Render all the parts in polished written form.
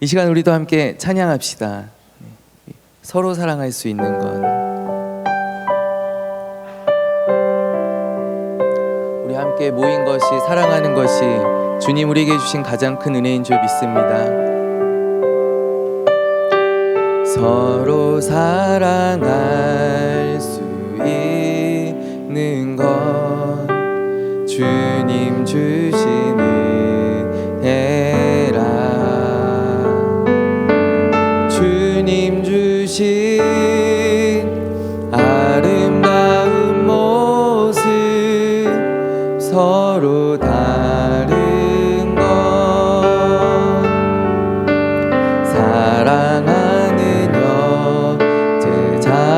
이 시간 우리도 함께 찬양합시다. 서로 사랑할 수 있는 것. 우리 함께 모인 것이, 사랑하는 것이 주님 우리에게 주신 가장 큰 은혜인 줄 믿습니다. 서로 사랑할 수 있는 것 주님 주신 은혜라. 주님 주신 아름다운 모습, 서로 다른 것, 사랑하는 형제 자매여,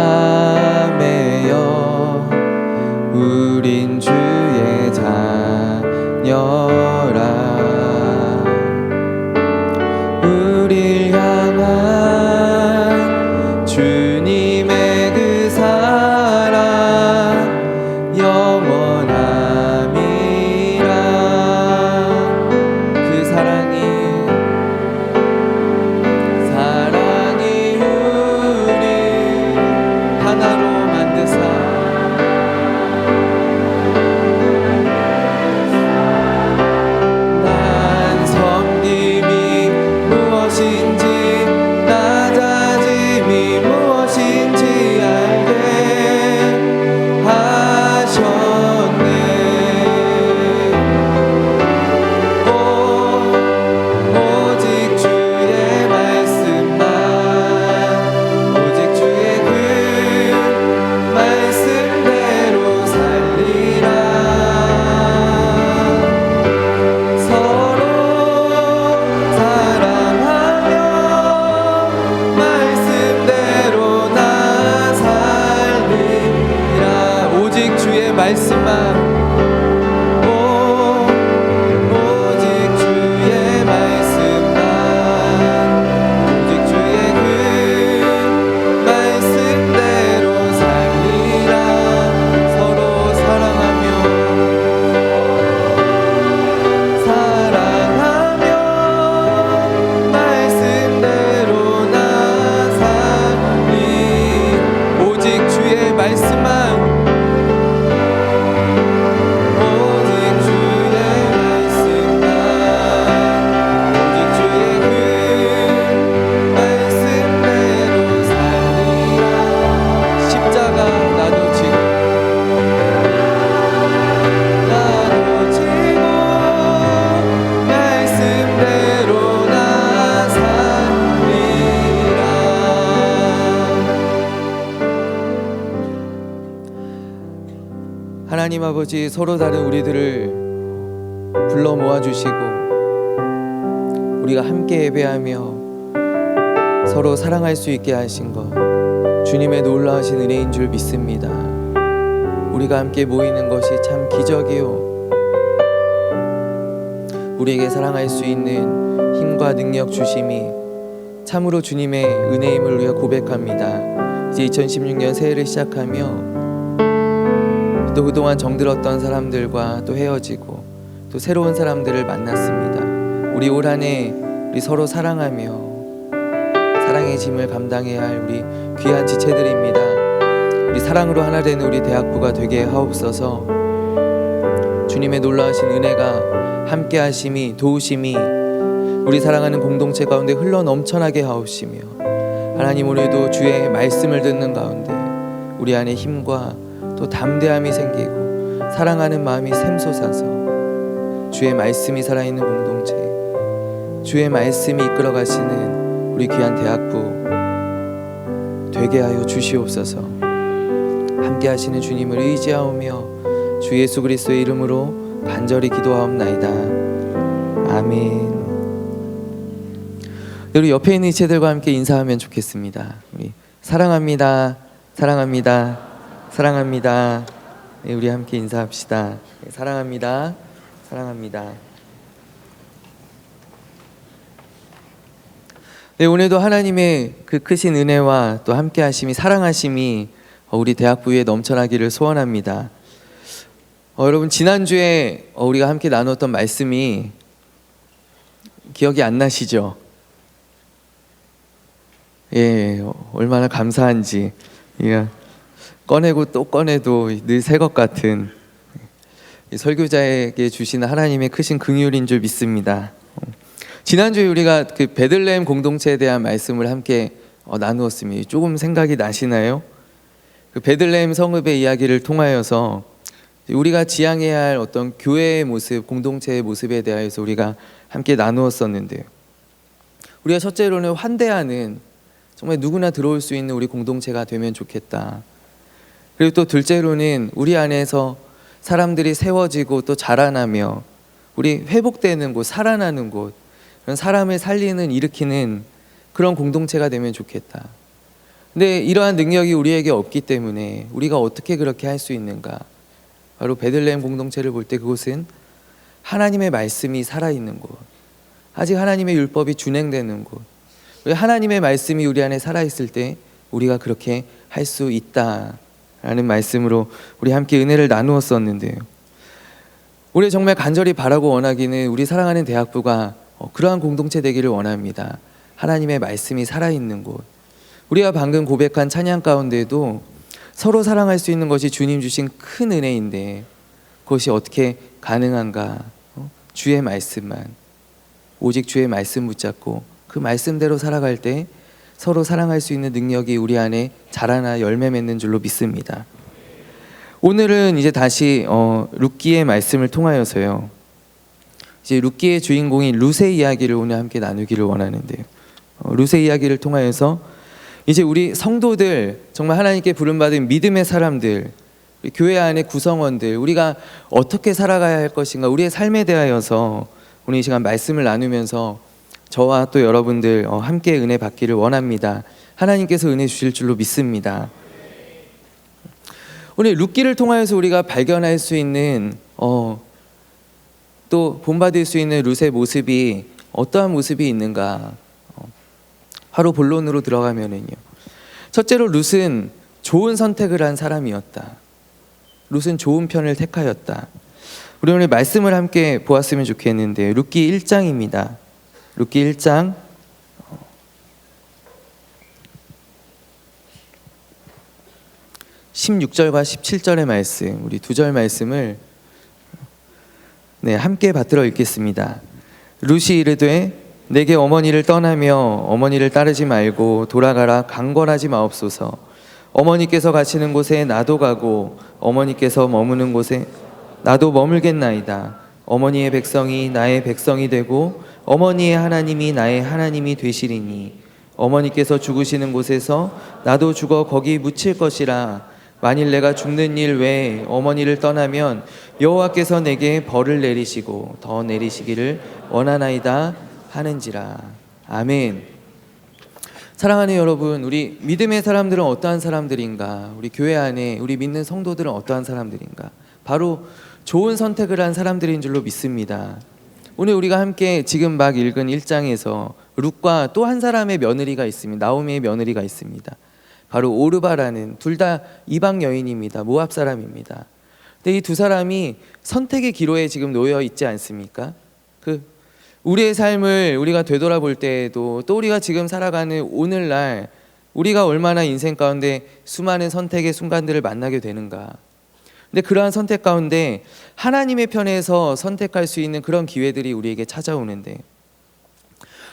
우린 주의 자녀라. 우릴 향한 주님의 그 사랑 영원함이라. 그 사랑이 우리 하나로 만드사 난 섬김이 무엇인지, 낮아짐이 무엇인지 알게 하셨네. 오직 주의 말씀만, 오직 주의 그 말씀대로 살리라. 서로 사랑하며 말씀대로 나 살리라. 오직 주의 말씀만, 오직 주의 말씀만, 오직 주의 그 말씀대로 살리라. 서로 사랑하며 말씀대로 나 살리. 오직 주의 말씀만, 오직 주의 말씀만, 오직 주의 그 말씀대로 살리라. 십자가 나도 지고 말씀대로 나 살리라. 하나님 아버지, 서로 다른 우리들을 불러 모아주시고 우리가 함께 예배하며 서로 사랑할 수 있게 하신 것 주님의 놀라우신 은혜인 줄 믿습니다. 우리가 함께 모이는 것이 참 기적이요, 우리에게 사랑할 수 있는 힘과 능력 주심이 참으로 주님의 은혜임을 우리가 고백합니다. 이제 2016년 새해를 시작하며 또 그동안 정들었던 사람들과 또 헤어지고 또 새로운 사람들을 만났습니다. 우리 올 한 해 우리 서로 사랑하며 사랑의 짐을 감당해야 할 우리 귀한 지체들입니다. 우리 사랑으로 하나 되는 우리 대학부가 되게 하옵소서. 주님의 놀라우신 은혜가 함께 하심이, 도우심이 우리 사랑하는 공동체 가운데 흘러 넘쳐나게 하옵시며, 하나님 오늘도 주의 말씀을 듣는 가운데 우리 안에 힘과 또 담대함이 생기고 사랑하는 마음이 샘솟아서 주의 말씀이 살아있는 공동체, 주의 말씀이 이끌어 가시는 우리 귀한 대학부 되게 하여 주시옵소서. 함께 하시는 주님을 의지하오며 주 예수 그리스도의 이름으로 간절히 기도하옵나이다. 아멘. 우리 옆에 있는 이체들과 함께 인사하면 좋겠습니다. 우리 사랑합니다, 사랑합니다, 사랑합니다. 네, 우리 함께 인사합시다. 네, 사랑합니다, 사랑합니다. 네, 오늘도 하나님의 그 크신 은혜와 또 함께 하심이, 사랑하심이 우리 대학부 위에 넘쳐나기를 소원합니다. 여러분, 지난주에 우리가 함께 나눴던 말씀이 기억이 안 나시죠? 예, 얼마나 감사한지. 예, 꺼내고 또 꺼내도 늘 새 것 같은 설교자에게 주시는 하나님의 크신 긍휼인 줄 믿습니다. 지난주에 우리가 그 베들레헴 공동체에 대한 말씀을 함께 나누었습니다. 조금 생각이 나시나요? 그 베들레헴 성읍의 이야기를 통하여서 우리가 지향해야 할 어떤 교회의 모습, 공동체의 모습에 대해서 우리가 함께 나누었었는데요. 우리가 첫째로는 환대하는, 정말 누구나 들어올 수 있는 우리 공동체가 되면 좋겠다. 그리고 또 둘째로는 우리 안에서 사람들이 세워지고 또 자라나며 우리 회복되는 곳, 살아나는 곳, 그런 사람을 살리는, 일으키는 그런 공동체가 되면 좋겠다. 근데 이러한 능력이 우리에게 없기 때문에 우리가 어떻게 그렇게 할 수 있는가? 바로 베들레헴 공동체를 볼 때 그곳은 하나님의 말씀이 살아있는 곳, 아직 하나님의 율법이 준행되는 곳, 하나님의 말씀이 우리 안에 살아있을 때 우리가 그렇게 할 수 있다라는 말씀으로 우리 함께 은혜를 나누었었는데요. 우리 정말 간절히 바라고 원하기는 우리 사랑하는 대학부가 그러한 공동체 되기를 원합니다. 하나님의 말씀이 살아있는 곳, 우리가 방금 고백한 찬양 가운데도 서로 사랑할 수 있는 것이 주님 주신 큰 은혜인데 그것이 어떻게 가능한가? 주의 말씀만, 오직 주의 말씀 붙잡고 그 말씀대로 살아갈 때 서로 사랑할 수 있는 능력이 우리 안에 자라나 열매 맺는 줄로 믿습니다. 오늘은 이제 다시 룻기의 말씀을 통하여서요, 이제 룻기의 주인공인 룻의 이야기를 오늘 함께 나누기를 원하는데요. 룻의 이야기를 통하여서 이제 우리 성도들, 정말 하나님께 부름받은 믿음의 사람들, 우리 교회 안의 구성원들, 우리가 어떻게 살아가야 할 것인가, 우리의 삶에 대하여서 오늘 이 시간 말씀을 나누면서 저와 또 여러분들 함께 은혜 받기를 원합니다. 하나님께서 은혜 주실 줄로 믿습니다. 오늘 룻기를 통하여서 우리가 발견할 수 있는 또 본받을 수 있는 룻의 모습이 어떠한 모습이 있는가? 바로 본론으로 들어가면은요, 첫째로 룻은 좋은 선택을 한 사람이었다. 룻은 좋은 편을 택하였다. 우리 오늘 말씀을 함께 보았으면 좋겠는데 룻기 1장입니다. 룻기 1장 16절과 17절의 말씀, 우리 두 절 말씀을 함께 받들어 읽겠습니다. 룻이 이르되 내게 어머니를 떠나며 어머니를 따르지 말고 돌아가라 강권하지 마옵소서. 어머니께서 가시는 곳에 나도 가고 어머니께서 머무는 곳에 나도 머물겠나이다. 어머니의 백성이 나의 백성이 되고 어머니의 하나님이 나의 하나님이 되시리니 어머니께서 죽으시는 곳에서 나도 죽어 거기 묻힐 것이라. 만일 내가 죽는 일 외에 어머니를 떠나면 여호와께서 내게 벌을 내리시고 더 내리시기를 원하나이다 하는지라. 아멘. 사랑하는 여러분, 우리 믿음의 사람들은 어떠한 사람들인가? 우리 교회 안에 우리 믿는 성도들은 어떠한 사람들인가? 바로 좋은 선택을 한 사람들인 줄로 믿습니다. 오늘 우리가 함께 지금 막 읽은 1장에서 룻과 또 한 사람의 며느리가 있습니다. 나오미의 며느리가 있습니다. 바로 오르바라는, 둘 다 이방 여인입니다. 모압 사람입니다. 근데 이 두 사람이 선택의 기로에 지금 놓여 있지 않습니까? 우리의 삶을 우리가 되돌아볼 때에도, 또 우리가 지금 살아가는 오늘날 우리가 얼마나 인생 가운데 수많은 선택의 순간들을 만나게 되는가. 근데 그러한 선택 가운데 하나님의 편에서 선택할 수 있는 그런 기회들이 우리에게 찾아오는데,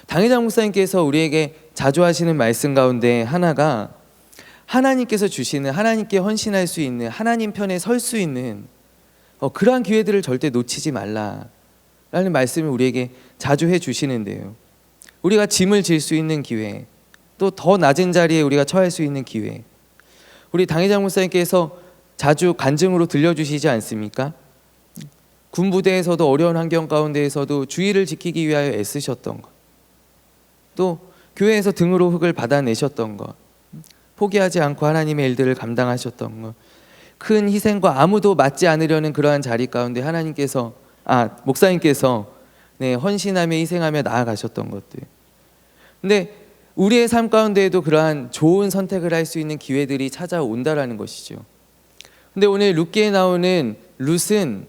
당회장 목사님께서 우리에게 자주 하시는 말씀 가운데 하나가 하나님께서 주시는, 하나님께 헌신할 수 있는, 하나님 편에 설 수 있는 그러한 기회들을 절대 놓치지 말라라는 말씀을 우리에게 자주 해주시는데요. 우리가 짐을 질 수 있는 기회, 또 더 낮은 자리에 우리가 처할 수 있는 기회, 우리 당회장 목사님께서 자주 간증으로 들려주시지 않습니까? 군부대에서도 어려운 환경 가운데에서도 주의를 지키기 위하여 애쓰셨던 것, 또 교회에서 등으로 흙을 받아내셨던 것, 포기하지 않고 하나님의 일들을 감당하셨던 것, 큰 희생과 아무도 맞지 않으려는 그러한 자리 가운데 목사님께서 헌신하며 희생하며 나아가셨던 것들. 근데 우리의 삶 가운데에도 그러한 좋은 선택을 할 수 있는 기회들이 찾아온다라는 것이죠. 근데 오늘 룻기에 나오는 룻은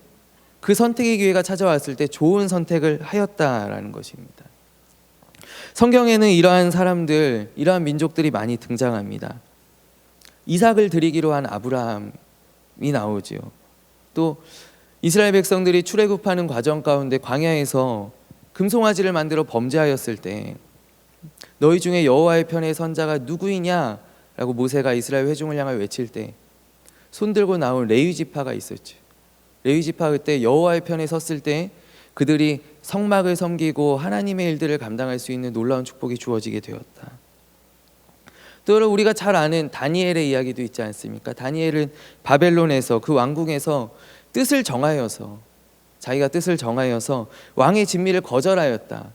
그 선택의 기회가 찾아왔을 때 좋은 선택을 하였다라는 것입니다. 성경에는 이러한 사람들, 이러한 민족들이 많이 등장합니다. 이삭을 드리기로 한 아브라함이 나오지요. 또 이스라엘 백성들이 출애굽하는 과정 가운데 광야에서 금송아지를 만들어 범죄하였을 때 너희 중에 여호와의 편의 선자가 누구이냐라고 모세가 이스라엘 회중을 향하여 외칠 때 손들고 나온 레위 지파가 있었죠. 레위 지파 그때 여호와의 편에 섰을 때 그들이 성막을 섬기고 하나님의 일들을 감당할 수 있는 놀라운 축복이 주어지게 되었다. 또 여러분, 우리가 잘 아는 다니엘의 이야기도 있지 않습니까? 다니엘은 바벨론에서, 그 왕궁에서 자기가 뜻을 정하여서 왕의 진미를 거절하였다.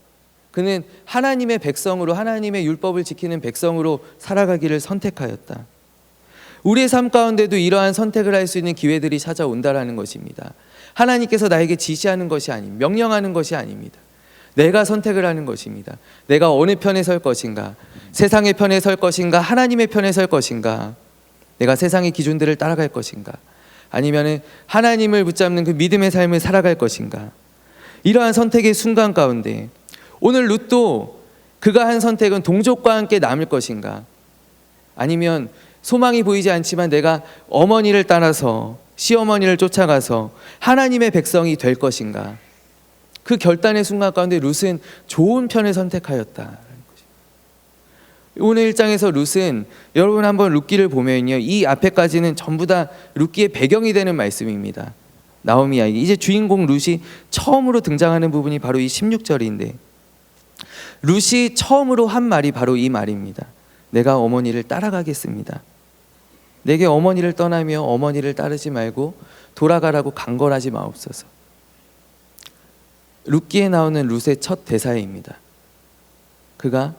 그는 하나님의 백성으로, 하나님의 율법을 지키는 백성으로 살아가기를 선택하였다. 우리의 삶 가운데도 이러한 선택을 할 수 있는 기회들이 찾아온다라는 것입니다. 하나님께서 나에게 지시하는 것이 아닙니다. 명령하는 것이 아닙니다. 내가 선택을 하는 것입니다. 내가 어느 편에 설 것인가? 세상의 편에 설 것인가? 하나님의 편에 설 것인가? 내가 세상의 기준들을 따라갈 것인가? 아니면 하나님을 붙잡는 그 믿음의 삶을 살아갈 것인가? 이러한 선택의 순간 가운데 오늘 룻도 그가 한 선택은 동족과 함께 남을 것인가? 아니면 소망이 보이지 않지만 내가 어머니를 따라서, 시어머니를 쫓아가서 하나님의 백성이 될 것인가? 그 결단의 순간 가운데 룻은 좋은 편을 선택하였다. 오늘 1장에서 룻은, 여러분 한번 룻기를 보면요, 이 앞에까지는 전부 다 룻기의 배경이 되는 말씀입니다. 나오미 이야기. 이제 주인공 룻이 처음으로 등장하는 부분이 바로 이 16절인데 룻이 처음으로 한 말이 바로 이 말입니다. 내가 어머니를 따라가겠습니다. 내게 어머니를 떠나며 어머니를 따르지 말고 돌아가라고 강건하지 마옵소서. 룻기에 나오는 룻의 첫 대사입니다. 그가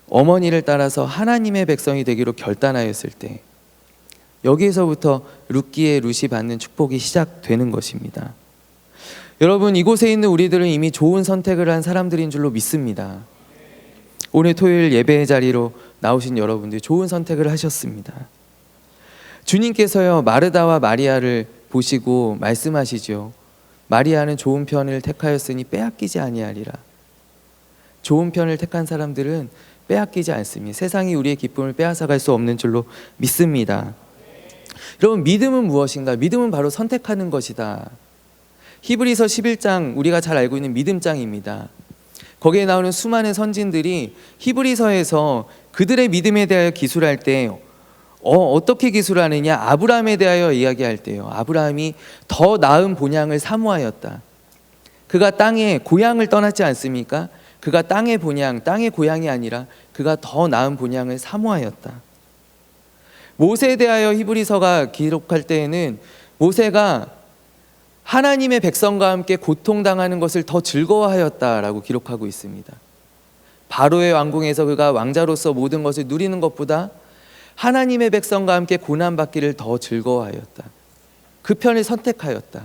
어머니를 따라서 하나님의 백성이 되기로 결단하였을 때 여기에서부터 룻기의 룻이 받는 축복이 시작되는 것입니다. 여러분, 이곳에 있는 우리들은 이미 좋은 선택을 한 사람들인 줄로 믿습니다. 오늘 토요일 예배의 자리로 나오신 여러분들 좋은 선택을 하셨습니다. 주님께서요, 마르다와 마리아를 보시고 말씀하시죠. 마리아는 좋은 편을 택하였으니 빼앗기지 아니하리라. 좋은 편을 택한 사람들은 빼앗기지 않습니다. 세상이 우리의 기쁨을 빼앗아갈 수 없는 줄로 믿습니다. 여러분, 믿음은 무엇인가? 믿음은 바로 선택하는 것이다. 히브리서 11장, 우리가 잘 알고 있는 믿음장입니다. 거기에 나오는 수많은 선진들이 히브리서에서 그들의 믿음에 대하여 기술할 때 어떻게 기술하느냐? 아브라함에 대하여 이야기할 때요, 아브라함이 더 나은 본향을 사모하였다. 그가 땅에 고향을 떠났지 않습니까? 그가 땅의 본향, 땅의 고향이 아니라 그가 더 나은 본향을 사모하였다. 모세에 대하여 히브리서가 기록할 때에는 모세가 하나님의 백성과 함께 고통당하는 것을 더 즐거워하였다라고 기록하고 있습니다. 바로의 왕궁에서 그가 왕자로서 모든 것을 누리는 것보다 하나님의 백성과 함께 고난받기를 더 즐거워하였다. 그 편을 선택하였다.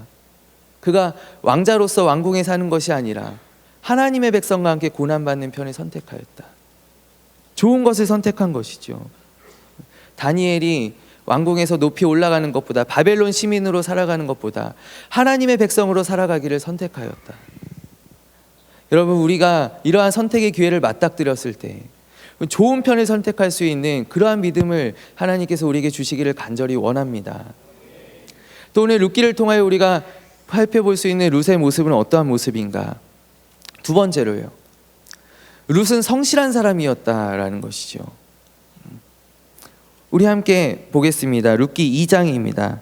그가 왕자로서 왕궁에 사는 것이 아니라 하나님의 백성과 함께 고난받는 편을 선택하였다. 좋은 것을 선택한 것이죠. 다니엘이 왕궁에서 높이 올라가는 것보다, 바벨론 시민으로 살아가는 것보다 하나님의 백성으로 살아가기를 선택하였다. 여러분, 우리가 이러한 선택의 기회를 맞닥뜨렸을 때 좋은 편을 선택할 수 있는 그러한 믿음을 하나님께서 우리에게 주시기를 간절히 원합니다. 또 오늘 룻기를 통하여 우리가 살펴볼 수 있는 룻의 모습은 어떠한 모습인가? 두 번째로요, 룻은 성실한 사람이었다라는 것이죠. 우리 함께 보겠습니다. 룻기 2장입니다.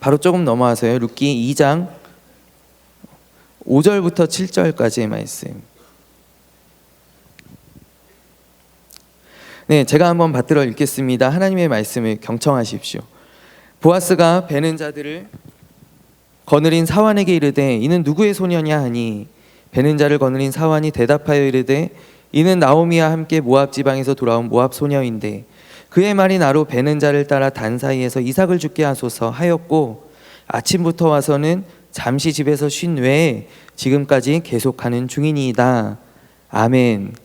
바로 조금 넘어와서요, 룻기 2장 5절부터 7절까지의 말씀. 네, 제가 한번 받들어 읽겠습니다. 하나님의 말씀을 경청하십시오. 보아스가 베는 자들을 거느린 사환에게 이르되 이는 누구의 소녀냐 하니 베는 자를 거느린 사환이 대답하여 이르되 이는 나오미와 함께 모압 지방에서 돌아온 모압 소녀인데 그의 말이 나로 베는 자를 따라 단 사이에서 이삭을 죽게 하소서 하였고 아침부터 와서는 잠시 집에서 쉰 외에 지금까지 계속하는 중이니이다. 아멘.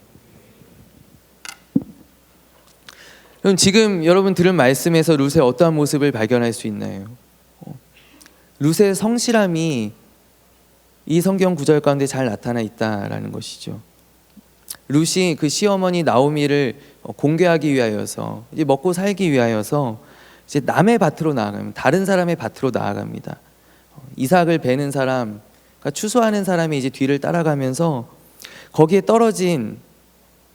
그럼 지금 여러분 들은 말씀에서 룻의 어떠한 모습을 발견할 수 있나요? 룻의 성실함이 이 성경 구절 가운데 잘 나타나 있다라는 것이죠. 룻이 그 시어머니 나오미를 공개하기 위하여서, 이제 먹고 살기 위하여서 이제 남의 밭으로 나아갑니다. 다른 사람의 밭으로 나아갑니다. 이삭을 베는 사람, 그러니까 추수하는 사람이 이제 뒤를 따라가면서 거기에 떨어진,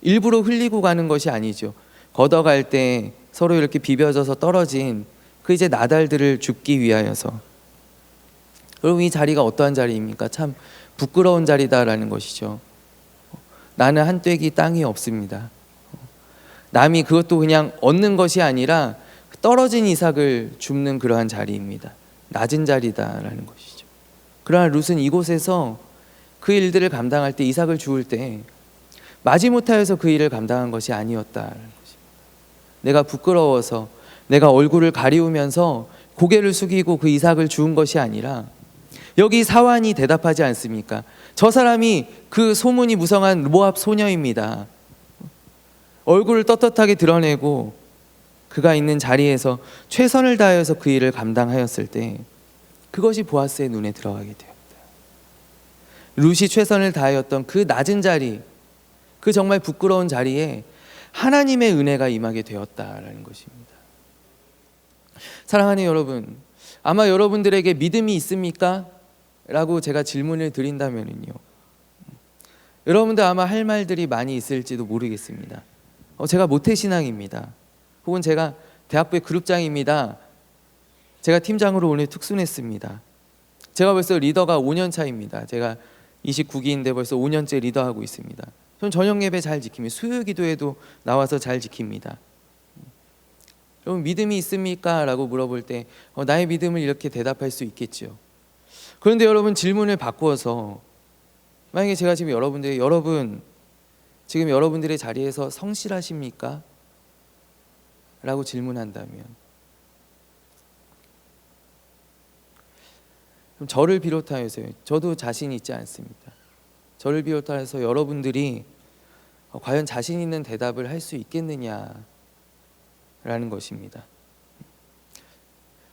일부러 흘리고 가는 것이 아니죠. 걷어갈 때 서로 이렇게 비벼져서 떨어진 그 이제 나달들을 줍기 위하여서. 여러분, 이 자리가 어떠한 자리입니까? 참 부끄러운 자리다라는 것이죠. 나는 한 떼기 땅이 없습니다. 남이 그것도 그냥 얻는 것이 아니라 떨어진 이삭을 줍는 그러한 자리입니다. 낮은 자리다라는 것이죠. 그러나 룻은 이곳에서 그 일들을 감당할 때, 이삭을 주울 때 마지못하여서 그 일을 감당한 것이 아니었다라는 것입니다. 내가 부끄러워서, 내가 얼굴을 가리우면서 고개를 숙이고 그 이삭을 주운 것이 아니라, 여기 사환이 대답하지 않습니까? 저 사람이 그 소문이 무성한 모압 소녀입니다. 얼굴을 떳떳하게 드러내고 그가 있는 자리에서 최선을 다하여서 그 일을 감당하였을 때, 그것이 보아스의 눈에 들어가게 되었다. 룻이 최선을 다하였던 그 낮은 자리, 그 정말 부끄러운 자리에 하나님의 은혜가 임하게 되었다라는 것입니다. 사랑하는 여러분, 아마 여러분들에게 믿음이 있습니까? 라고 제가 질문을 드린다면요, 여러분들 아마 할 말들이 많이 있을지도 모르겠습니다. 제가 모태신앙입니다. 혹은 제가 대학부의 그룹장입니다. 제가 팀장으로 오늘 특순했습니다. 제가 벌써 리더가 5년 차입니다. 제가 29기인데 벌써 5년째 리더하고 있습니다. 저는 저녁 예배 잘 지킵니다. 수요 기도에도 나와서 잘 지킵니다. 여러분, 믿음이 있습니까? 라고 물어볼 때 나의 믿음을 이렇게 대답할 수 있겠죠. 그런데 여러분, 질문을 바꾸어서, 만약에 제가 지금 여러분 지금 여러분들의 자리에서 성실하십니까? 라고 질문한다면, 그럼 저를 비롯하여서요, 저도 자신 있지 않습니다. 저를 비롯하여서 여러분들이 과연 자신 있는 대답을 할 수 있겠느냐라는 것입니다.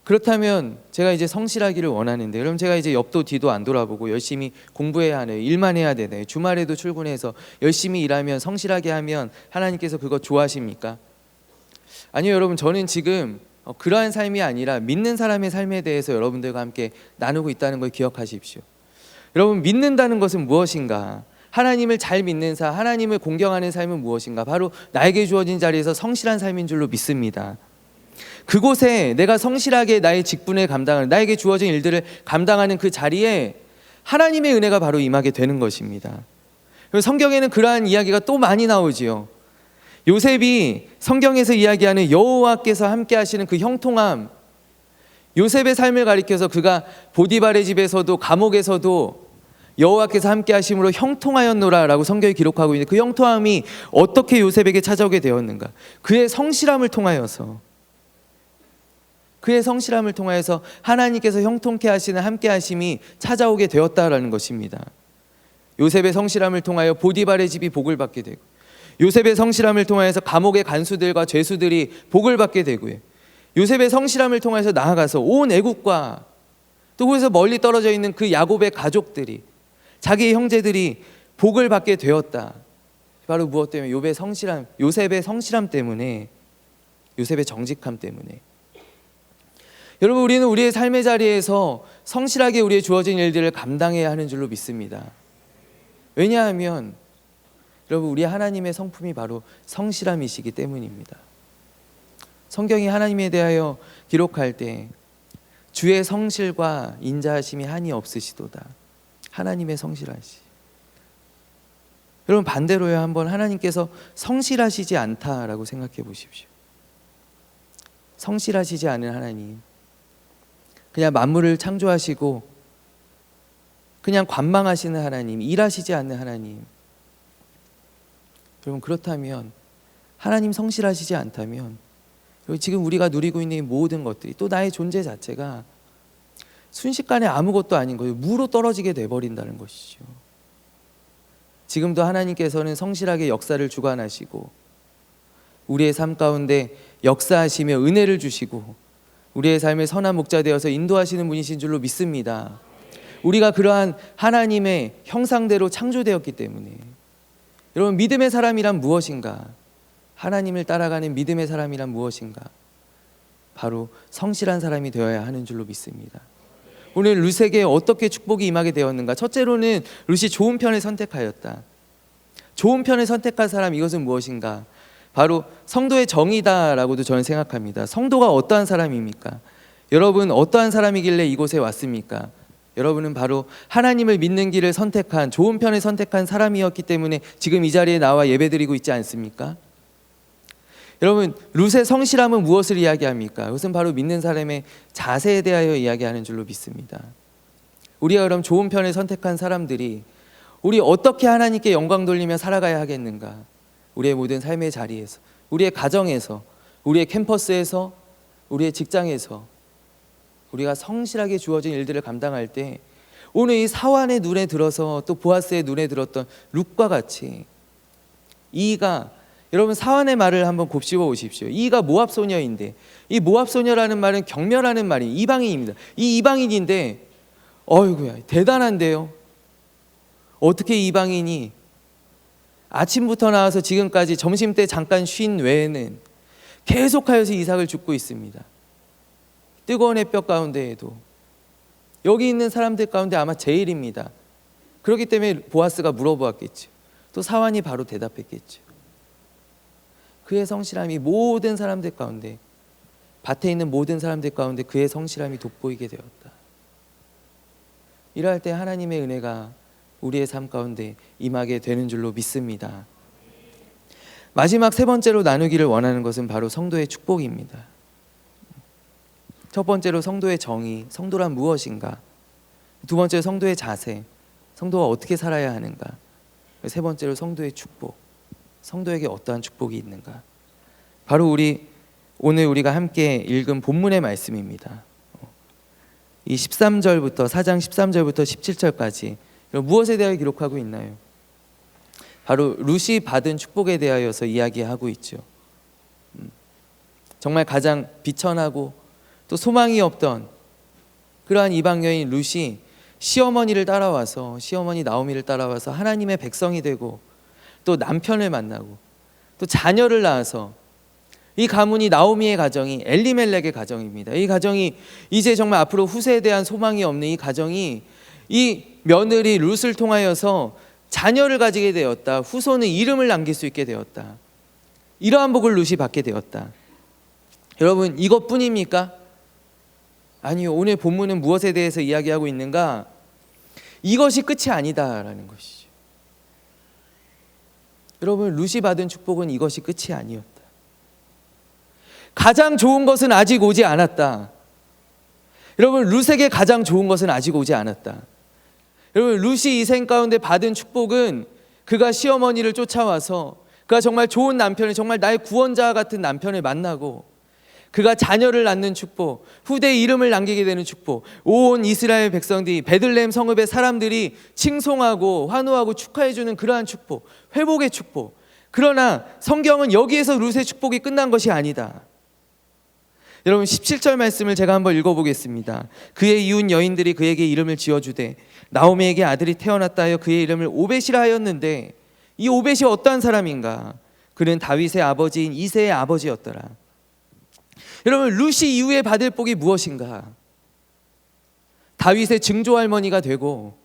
그렇다면 제가 이제 성실하기를 원하는데, 그럼 제가 이제 옆도 뒤도 안 돌아보고 열심히 공부해야 하네요. 일만 해야 되네요. 주말에도 출근해서 열심히 일하면, 성실하게 하면 하나님께서 그거 좋아하십니까? 아니요, 여러분, 저는 지금 그러한 삶이 아니라 믿는 사람의 삶에 대해서 여러분들과 함께 나누고 있다는 걸 기억하십시오. 여러분, 믿는다는 것은 무엇인가? 하나님을 잘 믿는 하나님을 공경하는 삶은 무엇인가? 바로 나에게 주어진 자리에서 성실한 삶인 줄로 믿습니다. 그곳에 내가 성실하게 나의 직분을 감당하는, 나에게 주어진 일들을 감당하는 그 자리에 하나님의 은혜가 바로 임하게 되는 것입니다. 성경에는 그러한 이야기가 또 많이 나오지요. 요셉이 성경에서 이야기하는 여호와께서 함께 하시는 그 형통함, 요셉의 삶을 가리켜서 그가 보디발의 집에서도 감옥에서도 여호와께서 함께 하심으로 형통하였노라 라고 성경이 기록하고 있는데, 그 형통함이 어떻게 요셉에게 찾아오게 되었는가? 그의 성실함을 통하여서, 그의 성실함을 통하여서 하나님께서 형통케 하시는 함께 하심이 찾아오게 되었다라는 것입니다. 요셉의 성실함을 통하여 보디발의 집이 복을 받게 되고, 요셉의 성실함을 통하여서 감옥의 간수들과 죄수들이 복을 받게 되고요, 요셉의 성실함을 통해서 나아가서 온 애국과 또 거기서 멀리 떨어져 있는 그 야곱의 가족들이, 자기의 형제들이 복을 받게 되었다. 바로 무엇 때문에? 요셉의 성실함 때문에, 요셉의 정직함 때문에. 여러분, 우리는 우리의 삶의 자리에서 성실하게 우리의 주어진 일들을 감당해야 하는 줄로 믿습니다. 왜냐하면 여러분, 우리 하나님의 성품이 바로 성실함이시기 때문입니다. 성경이 하나님에 대하여 기록할 때 주의 성실과 인자하심이 한이 없으시도다. 하나님의 성실하시. 여러분, 반대로요, 한번 하나님께서 성실하시지 않다라고 생각해 보십시오. 성실하시지 않은 하나님, 그냥 만물을 창조하시고 그냥 관망하시는 하나님, 일하시지 않는 하나님. 여러분, 그렇다면, 하나님 성실하시지 않다면 지금 우리가 누리고 있는 이 모든 것들이, 또 나의 존재 자체가 순식간에 아무것도 아닌 거예요. 무로 떨어지게 돼버린다는 것이죠. 지금도 하나님께서는 성실하게 역사를 주관하시고 우리의 삶 가운데 역사하시며 은혜를 주시고 우리의 삶의 선한 목자 되어서 인도하시는 분이신 줄로 믿습니다. 우리가 그러한 하나님의 형상대로 창조되었기 때문에. 여러분, 믿음의 사람이란 무엇인가? 하나님을 따라가는 믿음의 사람이란 무엇인가? 바로 성실한 사람이 되어야 하는 줄로 믿습니다. 오늘 룻에게 어떻게 축복이 임하게 되었는가? 첫째로는 룻이 좋은 편을 선택하였다. 좋은 편을 선택한 사람, 이것은 무엇인가? 바로 성도의 정의다라고도 저는 생각합니다. 성도가 어떠한 사람입니까? 여러분, 어떠한 사람이길래 이곳에 왔습니까? 여러분은 바로 하나님을 믿는 길을 선택한, 좋은 편을 선택한 사람이었기 때문에 지금 이 자리에 나와 예배드리고 있지 않습니까? 여러분, 룻의 성실함은 무엇을 이야기합니까? 그것은 바로 믿는 사람의 자세에 대하여 이야기하는 줄로 믿습니다. 우리가 그럼 좋은 편을 선택한 사람들이 우리 어떻게 하나님께 영광 돌리며 살아가야 하겠는가? 우리의 모든 삶의 자리에서, 우리의 가정에서, 우리의 캠퍼스에서, 우리의 직장에서 우리가 성실하게 주어진 일들을 감당할 때 오늘 이 사환의 눈에 들어서 또 보아스의 눈에 들었던 룻과 같이 이가, 여러분 사환의 말을 한번 곱씹어 보십시오. 이가 모압 소녀인데, 이 모압 소녀라는 말은 경멸하는 말이 이방인입니다. 이 이방인인데 어이구야 대단한데요. 어떻게 이방인이 아침부터 나와서 지금까지 점심때 잠깐 쉰 외에는 계속하여서 이삭을 줍고 있습니다. 뜨거운 햇볕 가운데에도 여기 있는 사람들 가운데 아마 제일입니다. 그렇기 때문에 보아스가 물어보았겠죠. 또 사환이 바로 대답했겠죠. 그의 성실함이 모든 사람들 가운데, 밭에 있는 모든 사람들 가운데 그의 성실함이 돋보이게 되었다. 이러할 때 하나님의 은혜가 우리의 삶 가운데 임하게 되는 줄로 믿습니다. 마지막 세 번째로 나누기를 원하는 것은 바로 성도의 축복입니다. 첫 번째로 성도의 정의, 성도란 무엇인가? 두 번째로 성도의 자세, 성도가 어떻게 살아야 하는가? 세 번째로 성도의 축복, 성도에게 어떠한 축복이 있는가? 바로 오늘 우리가 함께 읽은 본문의 말씀입니다. 이 13절부터 4장 13절부터 17절까지 무엇에 대하여 기록하고 있나요? 바로 룻이 받은 축복에 대하여서 이야기하고 있죠. 정말 가장 비천하고 또 소망이 없던 그러한 이방 여인 룻이 시어머니 나오미를 따라와서 하나님의 백성이 되고 또 남편을 만나고 또 자녀를 낳아서, 이 가문이 나오미의 가정이 엘리멜렉의 가정입니다. 이 가정이 이제 정말 앞으로 후세에 대한 소망이 없는 이 가정이 이 며느리 룻을 통하여서 자녀를 가지게 되었다. 후손은 이름을 남길 수 있게 되었다. 이러한 복을 룻이 받게 되었다. 여러분, 이것뿐입니까? 아니요. 오늘 본문은 무엇에 대해서 이야기하고 있는가? 이것이 끝이 아니다라는 것이죠. 여러분, 룻이 받은 축복은 이것이 끝이 아니었다. 가장 좋은 것은 아직 오지 않았다. 여러분, 룻에게 가장 좋은 것은 아직 오지 않았다. 여러분, 룻이 이 생 가운데 받은 축복은 그가 시어머니를 쫓아와서 그가 정말 좋은 남편을, 정말 나의 구원자 같은 남편을 만나고 그가 자녀를 낳는 축복, 후대에 이름을 남기게 되는 축복, 온 이스라엘 백성들이, 베들레헴 성읍의 사람들이 칭송하고 환호하고 축하해주는 그러한 축복, 회복의 축복. 그러나 성경은 여기에서 룻의 축복이 끝난 것이 아니다. 여러분, 17절 말씀을 제가 한번 읽어보겠습니다. 그의 이웃 여인들이 그에게 이름을 지어주되 나오미에게 아들이 태어났다 하여 그의 이름을 오벳이라 하였는데, 이 오벳이 어떠한 사람인가? 그는 다윗의 아버지인 이새의 아버지였더라. 여러분, 룻이 이후에 받을 복이 무엇인가? 다윗의 증조할머니가 되고,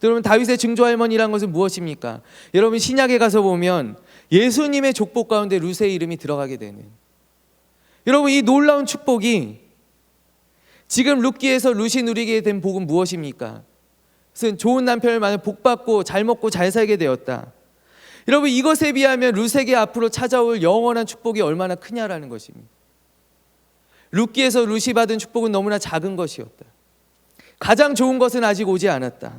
여러분, 다윗의 증조할머니란 것은 무엇입니까? 여러분, 신약에 가서 보면 예수님의 족복 가운데 룻의 이름이 들어가게 되는, 여러분, 이 놀라운 축복이 지금 룻기에서 룻이 누리게 된 복은 무엇입니까? 그것은 좋은 남편을 만나 복받고 잘 먹고 잘 살게 되었다. 여러분, 이것에 비하면 룻에게 앞으로 찾아올 영원한 축복이 얼마나 크냐라는 것입니다. 룻기에서 룻이 받은 축복은 너무나 작은 것이었다. 가장 좋은 것은 아직 오지 않았다.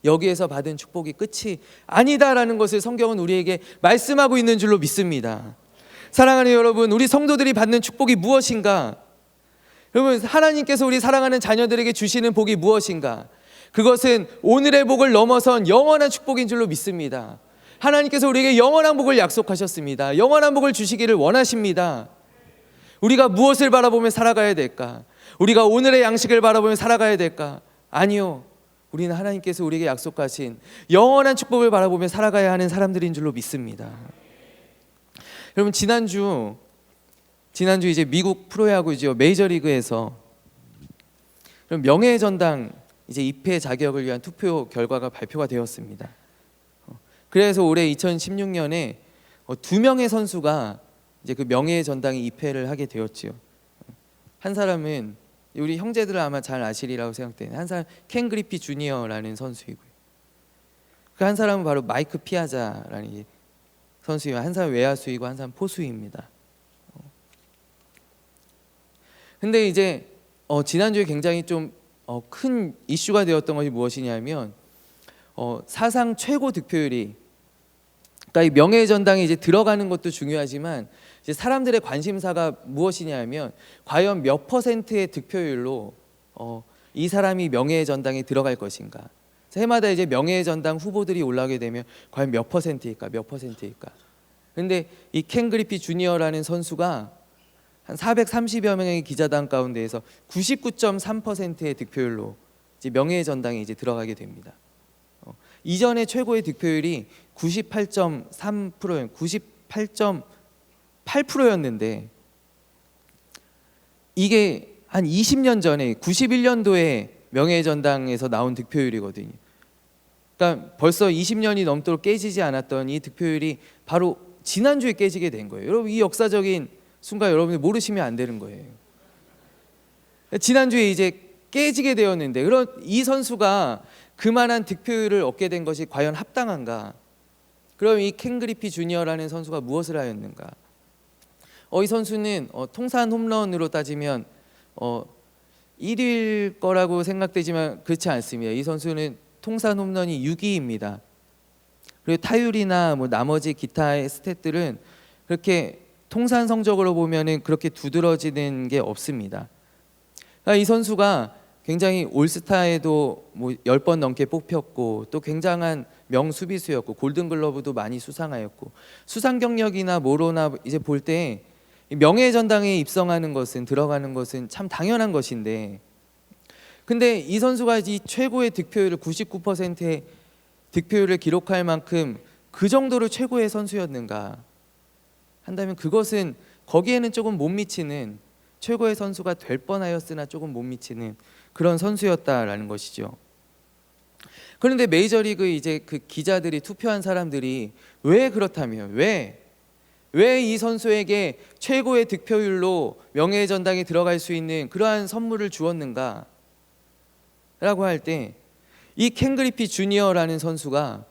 여기에서 받은 축복이 끝이 아니다라는 것을 성경은 우리에게 말씀하고 있는 줄로 믿습니다. 사랑하는 여러분, 우리 성도들이 받는 축복이 무엇인가? 여러분, 하나님께서 우리 사랑하는 자녀들에게 주시는 복이 무엇인가? 그것은 오늘의 복을 넘어선 영원한 축복인 줄로 믿습니다. 하나님께서 우리에게 영원한 복을 약속하셨습니다. 영원한 복을 주시기를 원하십니다. 우리가 무엇을 바라보며 살아가야 될까? 우리가 오늘의 양식을 바라보며 살아가야 될까? 아니요. 우리는 하나님께서 우리에게 약속하신 영원한 축복을 바라보며 살아가야 하는 사람들인 줄로 믿습니다. 여러분, 지난주 이제 미국 프로야구죠, 메이저리그에서 명예의 전당 이제 입회 자격을 위한 투표 결과가 발표가 되었습니다. 그래서 올해 2016년에 두 명의 선수가 이제 그 명예의 전당에 입회를 하게 되었지요. 한 사람은 우리 형제들 아마 잘 아시리라고 생각되는 한 사람, 켄 그리피 주니어라는 선수이고요. 그 한 사람은 바로 마이크 피아자라는 선수이고, 한 사람 외야수이고 한 사람 포수입니다. 근데 이제 지난주에 굉장히 좀 큰 이슈가 되었던 것이 무엇이냐면 사상 최고 득표율이, 그러니까 이 명예의 전당에 이제 들어가는 것도 중요하지만 이제 사람들의 관심사가 무엇이냐면 과연 몇 퍼센트의 득표율로 이 사람이 명예의 전당에 들어갈 것인가. 해마다 이제 명예의 전당 후보들이 올라오게 되면 과연 몇 퍼센트일까? 근데 이 켄 그리피 주니어라는 선수가 한 430여 명의 기자단 가운데에서 99.3%의 득표율로 이제 명예의 전당에 이제 들어가게 됩니다. 이전의 최고의 득표율이 98.8%였는데 이게 한 20년 전에 91년도에 명예의 전당에서 나온 득표율이거든요. 그러니까 벌써 20년이 넘도록 깨지지 않았던 이 득표율이 바로 지난주에 깨지게 된 거예요. 여러분, 이 역사적인 순간 여러분들 모르시면 안 되는 거예요. 지난주에 이제 깨지게 되었는데, 그럼 이 선수가 그만한 득표율을 얻게 된 것이 과연 합당한가? 그럼 이 켄 그리피 주니어라는 선수가 무엇을 하였는가? 이 선수는 통산 홈런으로 따지면 1위일 거라고 생각되지만 그렇지 않습니다. 이 선수는 통산 홈런이 6위입니다. 그리고 타율이나 뭐 나머지 기타의 스탯들은 그렇게 통산 성적으로 보면은 그렇게 두드러지는 게 없습니다. 그러니까 이 선수가 굉장히 올스타에도 뭐 10번 넘게 뽑혔고, 또 굉장한 명수비수였고, 골든글러브도 많이 수상하였고, 수상 경력이나 뭐로나 이제 볼 때 명예의 전당에 입성하는 것은, 들어가는 것은 참 당연한 것인데, 근데 이 선수가 이 최고의 득표율을 99%의 득표율을 기록할 만큼 그 정도로 최고의 선수였는가 한다면 그것은 거기에는 조금 못 미치는, 최고의 선수가 될 뻔하였으나 조금 못 미치는 그런 선수였다라는 것이죠. 그런데 메이저리그 이제 그 기자들이, 투표한 사람들이 왜 그렇다면 왜 이 선수에게 최고의 득표율로 명예의 전당에 들어갈 수 있는 그러한 선물을 주었는가 라고 할 때, 이 켄 그리피 주니어라는 선수가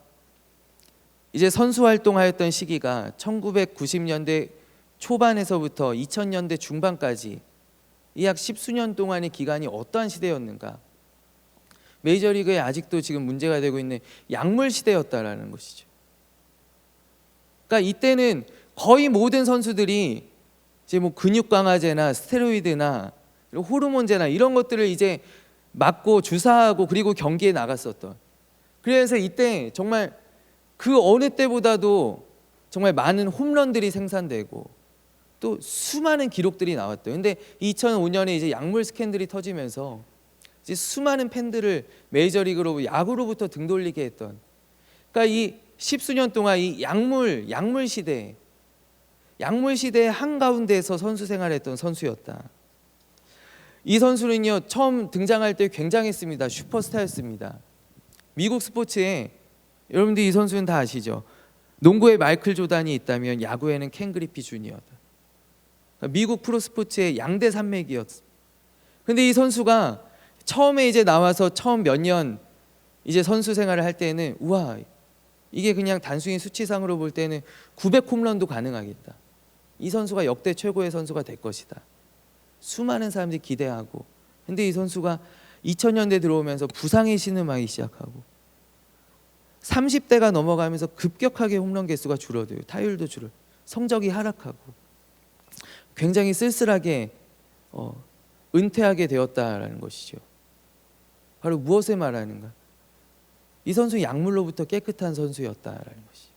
이제 선수 활동하였던 시기가 1990년대 초반에서부터 2000년대 중반까지 이 약 10수년 동안의 기간이 어떠한 시대였는가? 메이저리그에 아직도 지금 문제가 되고 있는 약물 시대였다라는 것이죠. 그러니까 이때는 거의 모든 선수들이 이제 뭐 근육 강화제나 스테로이드나 호르몬제나 이런 것들을 이제 맞고 주사하고 그리고 경기에 나갔었던, 그래서 이때 정말 그 어느 때보다도 정말 많은 홈런들이 생산되고 또 수많은 기록들이 나왔대요. 근데 2005년에 이제 약물 스캔들이 터지면서 이제 수많은 팬들을 메이저리그로, 야구로부터 등 돌리게 했던, 그러니까 이 10수년 동안 이 약물 시대의 한가운데에서 선수 생활했던 선수였다. 이 선수는요, 처음 등장할 때 굉장했습니다. 슈퍼스타였습니다. 미국 스포츠에, 여러분들 이 선수는 다 아시죠? 농구에 마이클 조단이 있다면 야구에는 켄 그리피 주니어다. 미국 프로스포츠의 양대 산맥이었어. 근데 이 선수가 처음에 이제 나와서 처음 몇 년 이제 선수 생활을 할 때는, 우와, 이게 그냥 단순히 수치상으로 볼 때는 900홈런도 가능하겠다. 이 선수가 역대 최고의 선수가 될 것이다. 수많은 사람들이 기대하고, 근데 이 선수가 2000년대 들어오면서 부상이 신음하기 시작하고 30대가 넘어가면서 급격하게 홈런 개수가 줄어들고 타율도 줄어, 성적이 하락하고 굉장히 쓸쓸하게 은퇴하게 되었다라는 것이죠. 바로 무엇을 말하는가? 이 선수 약물로부터 깨끗한 선수였다라는 것이.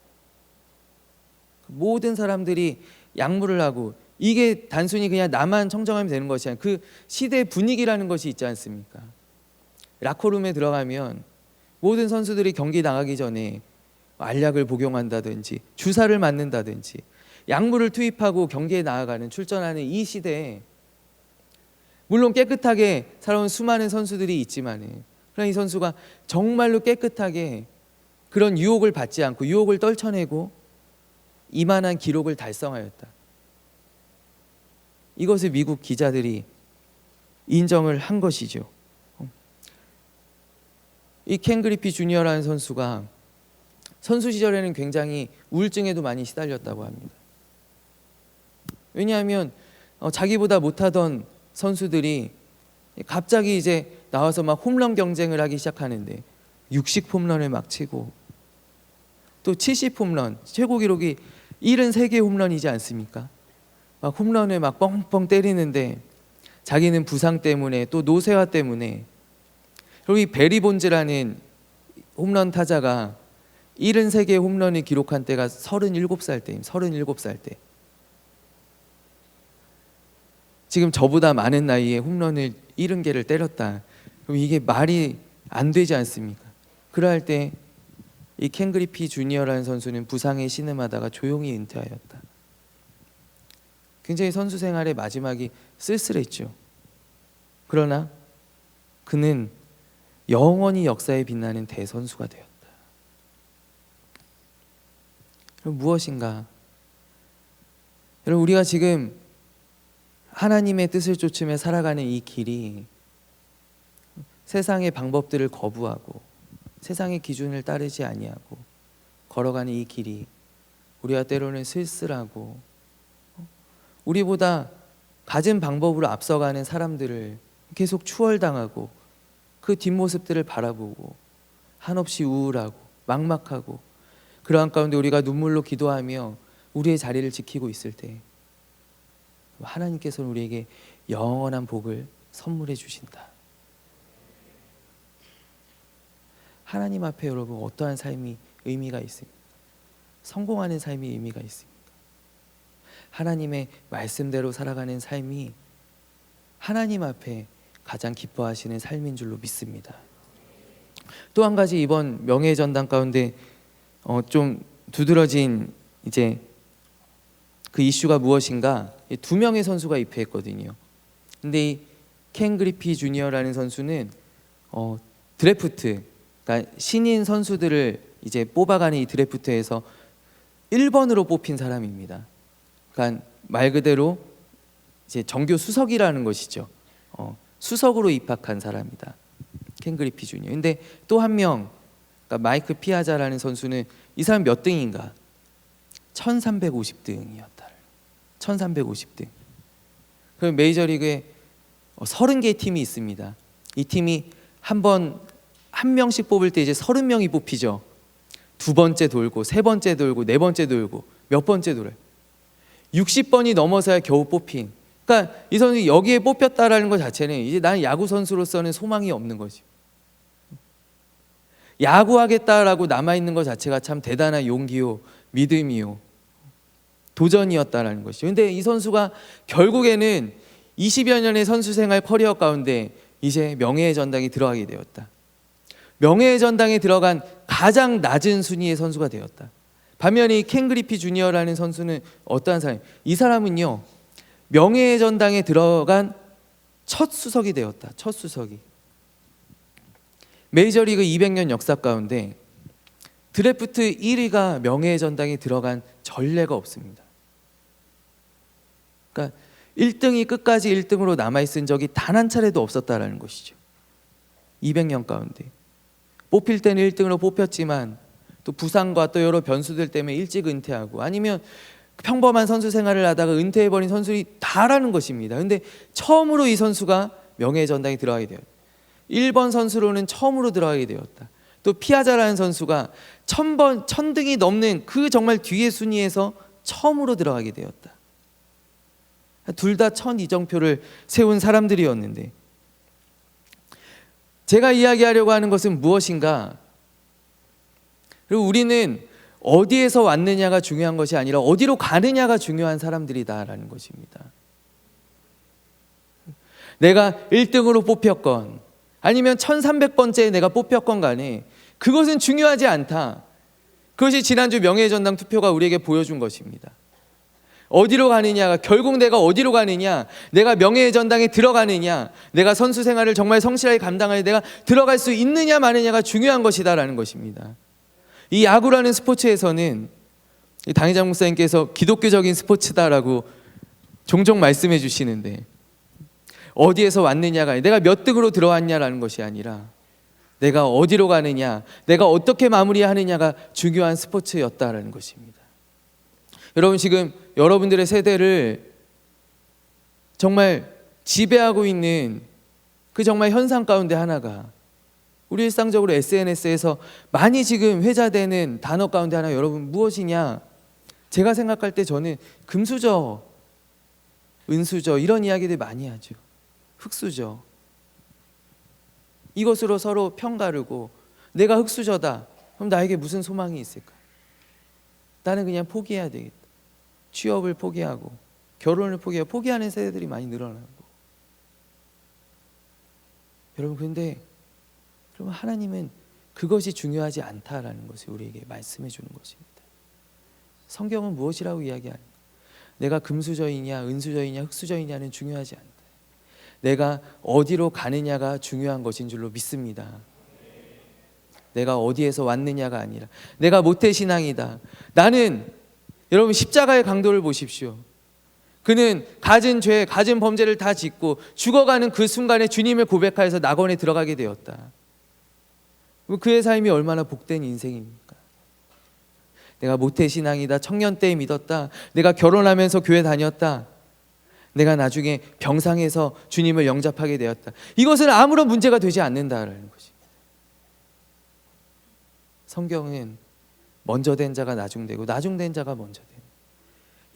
모든 사람들이 약물을 하고 이게 단순히 그냥 나만 청정하면 되는 것이 아니라 그 시대의 분위기라는 것이 있지 않습니까? 라커룸에 들어가면 모든 선수들이 경기 나가기 전에 알약을 복용한다든지 주사를 맞는다든지 약물을 투입하고 경기에 나아가는 출전하는 이 시대에 물론 깨끗하게 살아온 수많은 선수들이 있지만 그러나 이 선수가 정말로 깨끗하게 그런 유혹을 받지 않고 유혹을 떨쳐내고 이만한 기록을 달성하였다. 이것을 미국 기자들이 인정을 한 것이죠. 이 켄 그리피 주니어라는 선수가 선수 시절에는 굉장히 우울증에도 많이 시달렸다고 합니다. 왜냐하면 자기보다 못하던 선수들이 갑자기 이제 나와서 막 홈런 경쟁을 하기 시작하는데 60홈런을 막 치고 또 70홈런, 최고 기록이 73개 홈런이지 않습니까? 막 홈런을 막 뻥뻥 때리는데 자기는 부상 때문에 또 노쇠화 때문에, 그리고 이 베리 본즈라는 홈런 타자가 73개의 홈런을 기록한 때가 37살 때입니다. 37살 때. 지금 저보다 많은 나이에 홈런을 70개를 때렸다. 그럼 이게 말이 안 되지 않습니까? 그럴 때 이 켄 그리피 주니어라는 선수는 부상에 신음하다가 조용히 은퇴하였다. 굉장히 선수 생활의 마지막이 쓸쓸했죠. 그러나 그는 영원히 역사에 빛나는 대선수가 되었다. 그럼 무엇인가? 여러분, 우리가 지금 하나님의 뜻을 쫓으며 살아가는 이 길이 세상의 방법들을 거부하고 세상의 기준을 따르지 아니하고 걸어가는 이 길이 우리가 때로는 쓸쓸하고 우리보다 가진 방법으로 앞서가는 사람들을 계속 추월당하고 그 뒷모습들을 바라보고 한없이 우울하고 막막하고 그러한 가운데 우리가 눈물로 기도하며 우리의 자리를 지키고 있을 때 하나님께서는 우리에게 영원한 복을 선물해 주신다. 하나님 앞에 여러분 어떠한 삶이 의미가 있습니까? 성공하는 삶이 의미가 있습니까? 하나님의 말씀대로 살아가는 삶이 하나님 앞에 가장 기뻐하시는 삶인 줄로 믿습니다. 또 한 가지 이번 명예의 전당 가운데 좀 두드러진 이제 그 이슈가 무엇인가? 2명의 선수가 입회했거든요. 근데 이 켄 그리피 주니어라는 선수는 드래프트, 그러니까 신인 선수들을 이제 뽑아가는 이 드래프트에서 1번으로 뽑힌 사람입니다. 그러니까 말 그대로 이제 정교 수석이라는 것이죠. 수석으로 입학한 사람이다. 켄 그리피 주니어. 근데 또 한 명, 그러니까 마이크 피아자라는 선수는 이 사람 몇 등인가? 1350등이었다. 1350등. 그럼 메이저리그에 30개의 팀이 있습니다. 이 팀이 한 명씩 뽑을 때 이제 30명이 뽑히죠. 두 번째 돌고 세 번째 돌고 네 번째 돌고 몇 번째 돌아요. 60번이 넘어서야 겨우 뽑힌. 그러니까 이 선수 여기에 뽑혔다라는 것 자체는 이제 나는 야구 선수로서는 소망이 없는 거지. 야구하겠다라고 남아있는 것 자체가 참 대단한 용기요 믿음이요 도전이었다라는 것이죠. 근데 이 선수가 결국에는 20여 년의 선수 생활 커리어 가운데 이제 명예의 전당에 들어가게 되었다. 명예의 전당에 들어간 가장 낮은 순위의 선수가 되었다. 반면에 이 켄 그리피 주니어라는 선수는 어떠한 사람이에요? 이 사람은요, 명예의 전당에 들어간 첫 수석이 되었다. 첫 수석이. 메이저리그 200년 역사 가운데 드래프트 1위가 명예의 전당에 들어간 전례가 없습니다. 그러니까 1등이 끝까지 1등으로 남아있은 적이 단 한 차례도 없었다라는 것이죠. 200년 가운데 뽑힐 때는 1등으로 뽑혔지만 또 부상과 또 여러 변수들 때문에 일찍 은퇴하고 아니면 평범한 선수 생활을 하다가 은퇴해버린 선수들이 다라는 것입니다. 그런데 처음으로 이 선수가 명예의 전당에 들어가게 되었다. 1번 선수로는 처음으로 들어가게 되었다. 또 피아자라는 선수가 1000등이 넘는 그 정말 뒤의 순위에서 처음으로 들어가게 되었다. 둘 다 1002정표를 세운 사람들이었는데, 제가 이야기하려고 하는 것은 무엇인가? 그리고 우리는 어디에서 왔느냐가 중요한 것이 아니라 어디로 가느냐가 중요한 사람들이다라는 것입니다. 내가 1등으로 뽑혔건 아니면 1300번째에 내가 뽑혔건 간에 그것은 중요하지 않다. 그것이 지난주 명예전당 투표가 우리에게 보여준 것입니다. 어디로 가느냐가, 결국 내가 어디로 가느냐, 내가 명예전당에 들어가느냐, 내가 선수 생활을 정말 성실하게 감당하여 내가 들어갈 수 있느냐 마느냐가 중요한 것이다라는 것입니다. 이 야구라는 스포츠에서는 당회장 목사님께서 기독교적인 스포츠다라고 종종 말씀해 주시는데, 어디에서 왔느냐가, 내가 몇 등으로 들어왔냐라는 것이 아니라 내가 어디로 가느냐, 내가 어떻게 마무리하느냐가 중요한 스포츠였다라는 것입니다. 여러분, 지금 여러분들의 세대를 정말 지배하고 있는 그 정말 현상 가운데 하나가, 우리 일상적으로 SNS에서 많이 지금 회자되는 단어 가운데 하나, 여러분 무엇이냐? 제가 생각할 때 저는 금수저, 은수저 이런 이야기들 많이 하죠. 흙수저. 이것으로 서로 편가르고, 내가 흙수저다. 그럼 나에게 무슨 소망이 있을까? 나는 그냥 포기해야 되겠다. 취업을 포기하고 결혼을 포기하고 포기하는 세대들이 많이 늘어나고. 여러분, 근데 그러면 하나님은 그것이 중요하지 않다라는 것을 우리에게 말씀해 주는 것입니다. 성경은 무엇이라고 이야기하는가? 내가 금수저이냐 은수저이냐 흙수저이냐는 중요하지 않다. 내가 어디로 가느냐가 중요한 것인 줄로 믿습니다. 내가 어디에서 왔느냐가 아니라, 내가 모태신앙이다. 나는, 여러분 십자가의 강도를 보십시오. 그는 가진 죄, 가진 범죄를 다 짓고 죽어가는 그 순간에 주님을 고백하여서 낙원에 들어가게 되었다. 그의 삶이 얼마나 복된 인생입니까? 내가 모태신앙이다. 청년 때 믿었다. 내가 결혼하면서 교회 다녔다. 내가 나중에 병상에서 주님을 영접하게 되었다. 이것은 아무런 문제가 되지 않는다라는 것입니다. 성경은 먼저 된 자가 나중되고 나중된 자가 먼저 되는,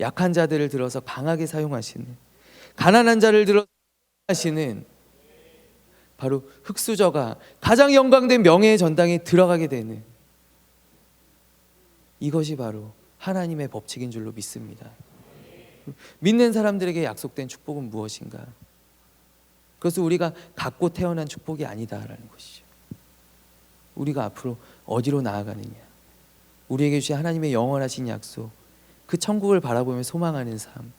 약한 자들을 들어서 강하게 사용하시는, 가난한 자를 들어서 하시는 바로 흙수저가 가장 영광된 명예의 전당에 들어가게 되는, 이것이 바로 하나님의 법칙인 줄로 믿습니다. 믿는 사람들에게 약속된 축복은 무엇인가? 그것은 우리가 갖고 태어난 축복이 아니다라는 것이죠. 우리가 앞으로 어디로 나아가느냐, 우리에게 주신 하나님의 영원하신 약속, 그 천국을 바라보며 소망하는 삶,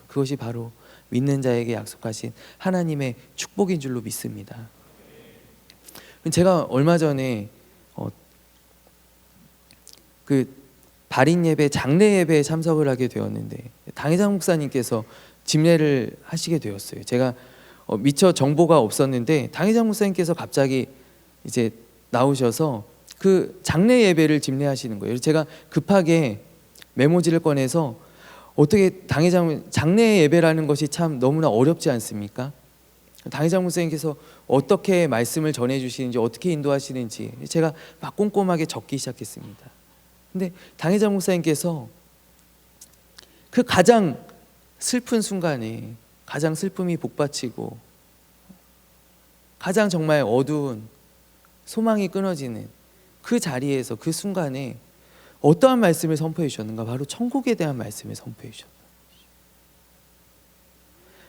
그것이 바로 믿는 자에게 약속하신 하나님의 축복인 줄로 믿습니다. 제가 얼마 전에 그 발인 예배, 장례 예배에 참석을 하게 되었는데, 당회장 목사님께서 집례를 하시게 되었어요. 제가 미처 정보가 없었는데 당회장 목사님께서 갑자기 이제 나오셔서 그 장례 예배를 집례하시는 거예요. 제가 급하게 메모지를 꺼내서, 어떻게 당회장, 장례 예배라는 것이 참 너무나 어렵지 않습니까? 당회장 목사님께서 어떻게 말씀을 전해주시는지, 어떻게 인도하시는지 제가 막 꼼꼼하게 적기 시작했습니다. 근데 당회장 목사님께서 그 가장 슬픈 순간에, 가장 슬픔이 복받치고 가장 정말 어두운 소망이 끊어지는 그 자리에서, 그 순간에 어떠한 말씀을 선포해 주셨는가? 바로 천국에 대한 말씀을 선포해 주셨다.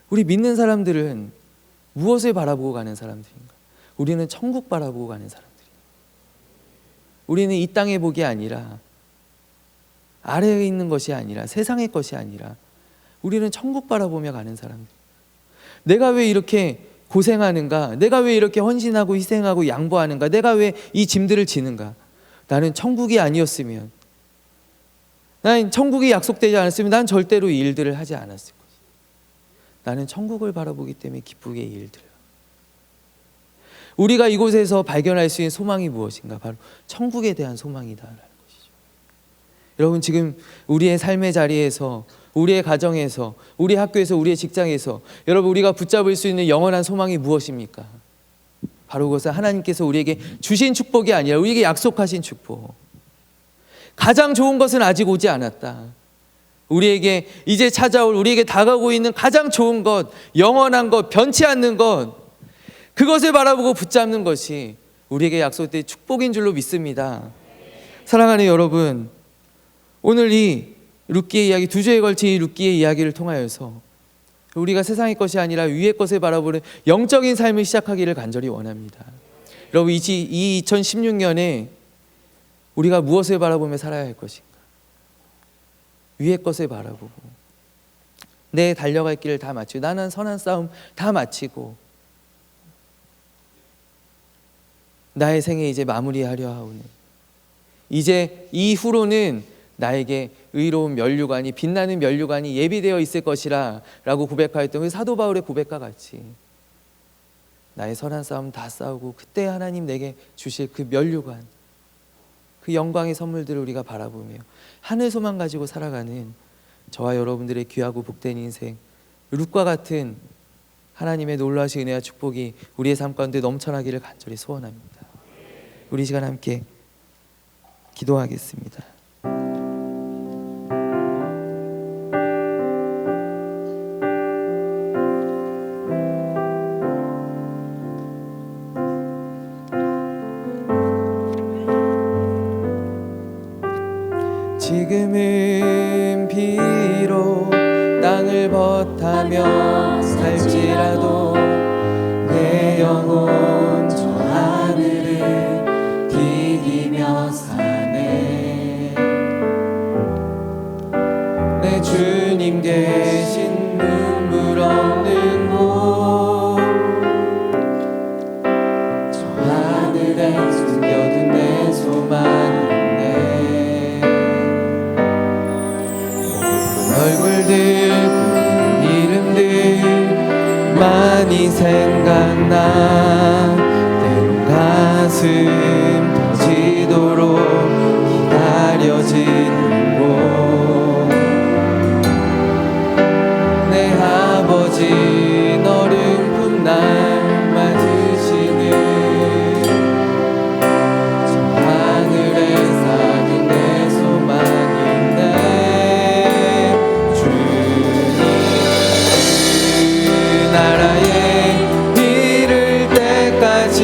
우리 믿는 사람들은 무엇을 바라보고 가는 사람들인가? 우리는 천국 바라보고 가는 사람들입니다. 우리는 이 땅의 복이 아니라, 아래에 있는 것이 아니라, 세상의 것이 아니라 우리는 천국 바라보며 가는 사람들. 내가 왜 이렇게 고생하는가? 내가 왜 이렇게 헌신하고 희생하고 양보하는가? 내가 왜 이 짐들을 지는가? 나는 천국이 아니었으면, 나는 천국이 약속되지 않았으면 난 절대로 이 일들을 하지 않았을 것이다. 나는 천국을 바라보기 때문에 기쁘게 이 일들을. 우리가 이곳에서 발견할 수 있는 소망이 무엇인가? 바로 천국에 대한 소망이다라는 것이죠. 여러분, 지금 우리의 삶의 자리에서, 우리의 가정에서, 우리 학교에서, 우리의 직장에서 여러분, 우리가 붙잡을 수 있는 영원한 소망이 무엇입니까? 바로 그것은 하나님께서 우리에게 주신 축복이 아니라 우리에게 약속하신 축복. 가장 좋은 것은 아직 오지 않았다. 우리에게 이제 찾아올, 우리에게 다가오고 있는 가장 좋은 것, 영원한 것, 변치 않는 것, 그것을 바라보고 붙잡는 것이 우리에게 약속된 축복인 줄로 믿습니다. 사랑하는 여러분, 오늘 이 룻기의 이야기, 두 주에 걸친 이 룻기의 이야기를 통하여서 우리가 세상의 것이 아니라 위의 것을 바라보는 영적인 삶을 시작하기를 간절히 원합니다. 여러분, 이 2016년에 우리가 무엇을 바라보며 살아야 할 것인가? 위의 것을 바라보고 내 달려갈 길을 다 마치고 나는 선한 싸움 다 마치고 나의 생에 이제 마무리하려 하오니 이제 이후로는 나에게 의로운 면류관이, 빛나는 면류관이 예비되어 있을 것이라 라고 고백하였던 그 사도 바울의 고백과 같이 나의 선한 싸움 다 싸우고 그때 하나님 내게 주실 그 면류관, 그 영광의 선물들을 우리가 바라보며 하늘 소망 가지고 살아가는 저와 여러분들의 귀하고 복된 인생, 룻과 같은 하나님의 놀라우신 은혜와 축복이 우리의 삶 가운데 넘쳐나기를 간절히 소원합니다. 우리 시간 함께 기도하겠습니다. 지금은 비록 땅을 벗하며 살지라도 내 영혼 저 하늘을 디디며 사네. 내 주님 계신 눈물 없는 곳, 저 하늘에 숨겨둔 내 소망 얼굴들, 이름들 많이 생각나. 때론 가슴 터지도록 기다려지는 곳, 내 아버지 너른 품 날 맞으시는 저 하늘에 쌓인 내 소망인데 나라에 이를 때까지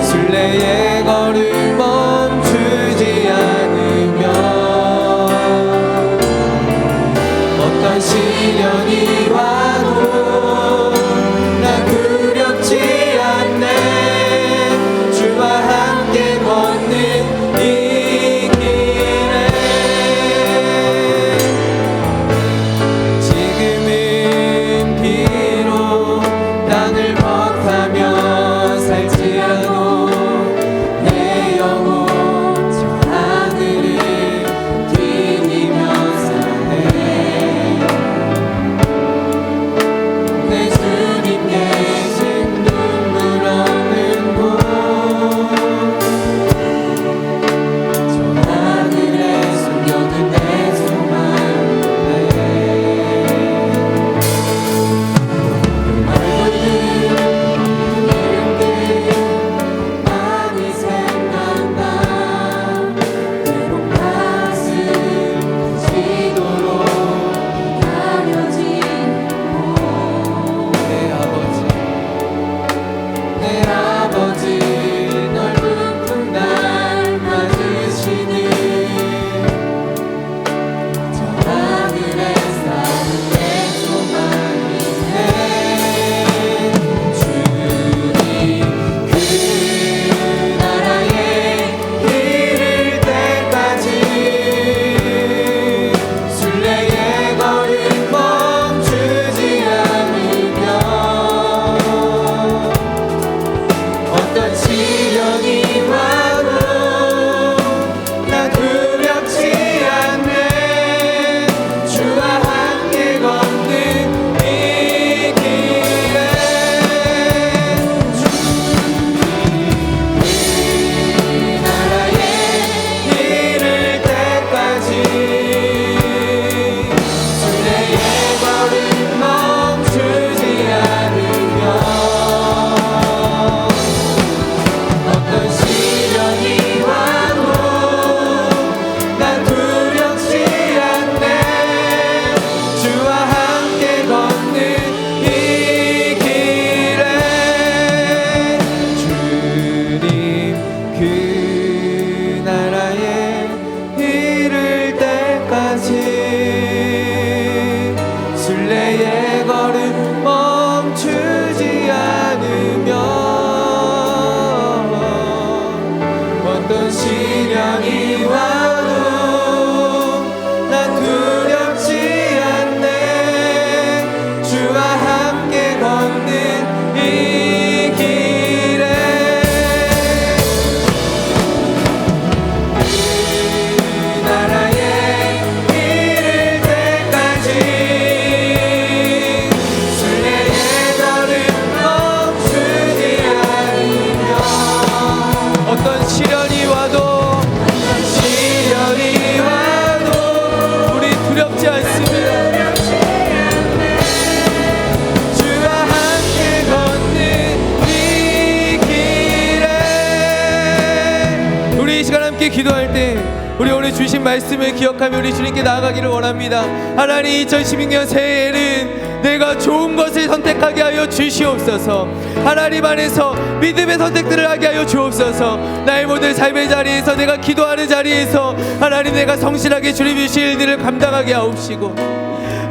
순례의 걸음 멈추지 않으면 어떤 시련이 와도 난 두렵지 않네. 주와 함께 걷는 이 길에 지금은 비록 땅을 벗하며 함께 기도할 때 우리 오늘 주신 말씀을 기억하며 우리 주님께 나아가기를 원합니다. 하나님, 2016년 새해에는 내가 좋은 것을 선택하게 하여 주시옵소서. 하나님 안에서 믿음의 선택들을 하게 하여 주옵소서. 나의 모든 삶의 자리에서, 내가 기도하는 자리에서 하나님, 내가 성실하게 주님 주실 일들을 감당하게 하옵시고,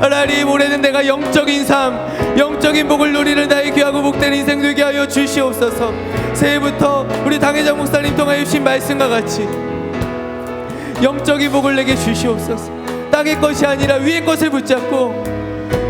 하나님, 올해는 내가 영적인 삶, 영적인 복을 누리는 나의 귀하고 복된 인생 되게 하여 주시옵소서. 새해부터 우리 당회장 목사님 통하여 주신 말씀과 같이 영적인 복을 내게 주시옵소서. 땅의 것이 아니라 위의 것을 붙잡고,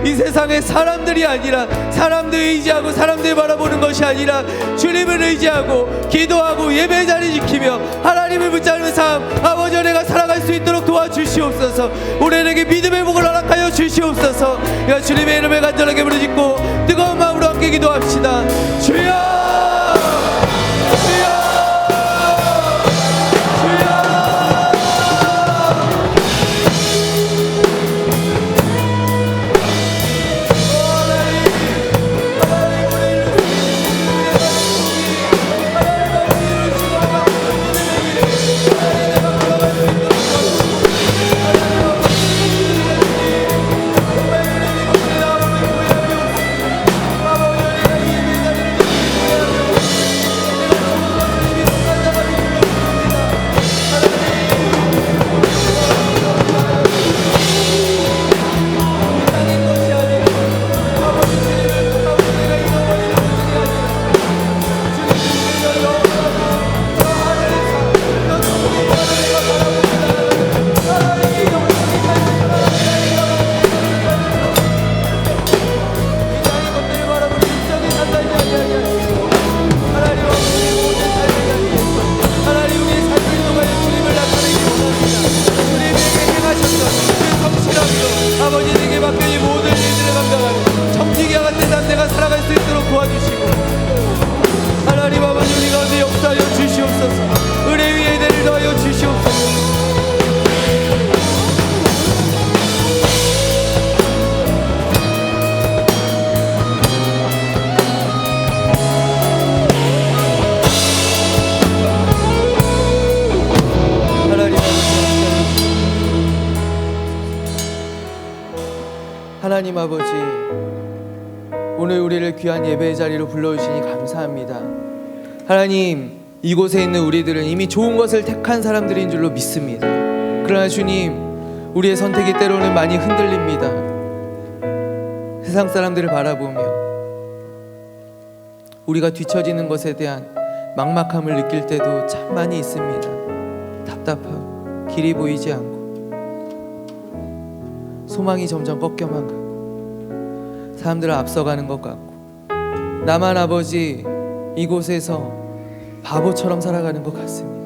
이 세상의 사람들이 아니라, 사람들 의지하고 사람들 바라보는 것이 아니라 주님을 의지하고 기도하고 예배 자리 지키며 하나님을 붙잡는 삶, 아버지, 내가 살아갈 수 있도록 도와주시옵소서. 올해 내게 믿음의 복을 허락하여 주시옵소서. 내가 주님의 이름을 간절하게 부르짖고 뜨거운 마음으로 함께 기도합시다. 주여! 하나님 아버지, 오늘 우리를 귀한 예배의 자리로 불러주시니 감사합니다. 하나님, 이곳에 있는 우리들은 이미 좋은 것을 택한 사람들인 줄로 믿습니다. 그러나 주님, 우리의 선택이 때로는 많이 흔들립니다. 세상 사람들을 바라보며 우리가 뒤처지는 것에 대한 막막함을 느낄 때도 참 많이 있습니다. 답답하고 길이 보이지 않고 소망이 점점 꺾여만 가고 사람들은 앞서가는 것 같고 나만 아버지 이곳에서 바보처럼 살아가는 것 같습니다.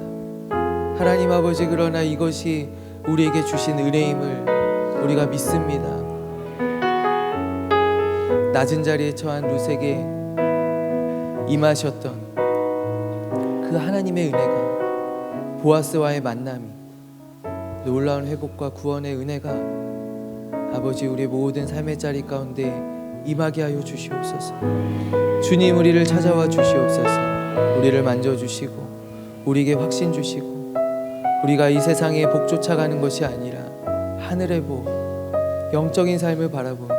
하나님 아버지, 그러나 이것이 우리에게 주신 은혜임을 우리가 믿습니다. 낮은 자리에 처한 룻에게 임하셨던 그 하나님의 은혜가, 보아스와의 만남이, 놀라운 회복과 구원의 은혜가 아버지 우리 모든 삶의 자리 가운데 임하게 하여 주시옵소서. 주님, 우리를 찾아와 주시옵소서. 우리를 만져주시고 우리에게 확신 주시고, 우리가 이 세상의 복 쫓아가는 것이 아니라 하늘의 복, 영적인 삶을 바라보며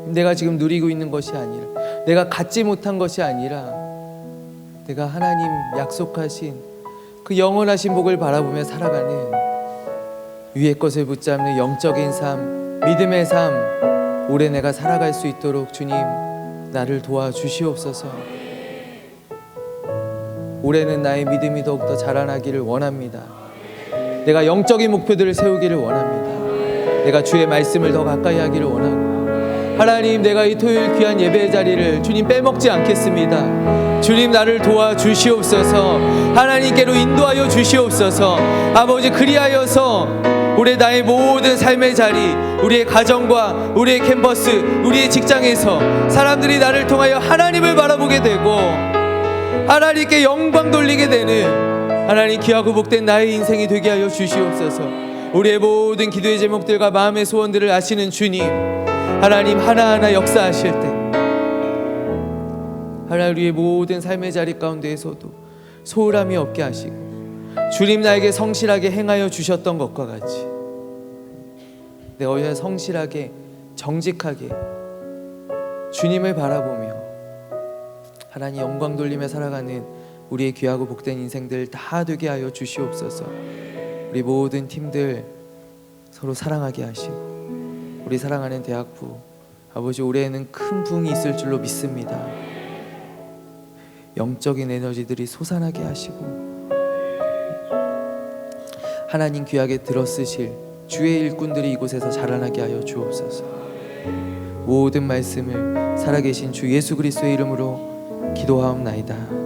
내가 지금 누리고 있는 것이 아니라, 내가 갖지 못한 것이 아니라 내가 하나님 약속하신 그 영원하신 복을 바라보며 살아가는 위의 것을 붙잡는 영적인 삶, 믿음의 삶, 올해 내가 살아갈 수 있도록 주님 나를 도와주시옵소서. 올해는 나의 믿음이 더욱더 자라나기를 원합니다. 내가 영적인 목표들을 세우기를 원합니다. 내가 주의 말씀을 더 가까이 하기를 원하고, 하나님, 내가 이 토요일 귀한 예배의 자리를 주님 빼먹지 않겠습니다. 주님, 나를 도와주시옵소서. 하나님께로 인도하여 주시옵소서. 아버지, 그리하여서 올해 나의 모든 삶의 자리, 우리의 가정과 우리의 캠퍼스, 우리의 직장에서 사람들이 나를 통하여 하나님을 바라보게 되고 하나님께 영광 돌리게 되는 하나님 귀하고 복된 나의 인생이 되게 하여 주시옵소서. 우리의 모든 기도의 제목들과 마음의 소원들을 아시는 주님, 하나님 하나하나 역사하실 때 하나님 우리의 모든 삶의 자리 가운데에서도 소홀함이 없게 하시고 주님 나에게 성실하게 행하여 주셨던 것과 같이 내가 오늘 성실하게 정직하게 주님을 바라보며 하나님 영광 돌리며 살아가는 우리의 귀하고 복된 인생들 다 되게 하여 주시옵소서. 우리 모든 팀들 서로 사랑하게 하시고 우리 사랑하는 대학부 아버지 올해에는 큰 부흥이 있을 줄로 믿습니다. 영적인 에너지들이 솟아나게 하시고 하나님 귀하게 들어쓰실 주의 일꾼들이 이곳에서 자라나게 하여 주옵소서. 모든 말씀을 살아계신 주 예수 그리스도의 이름으로 기도하옵나이다.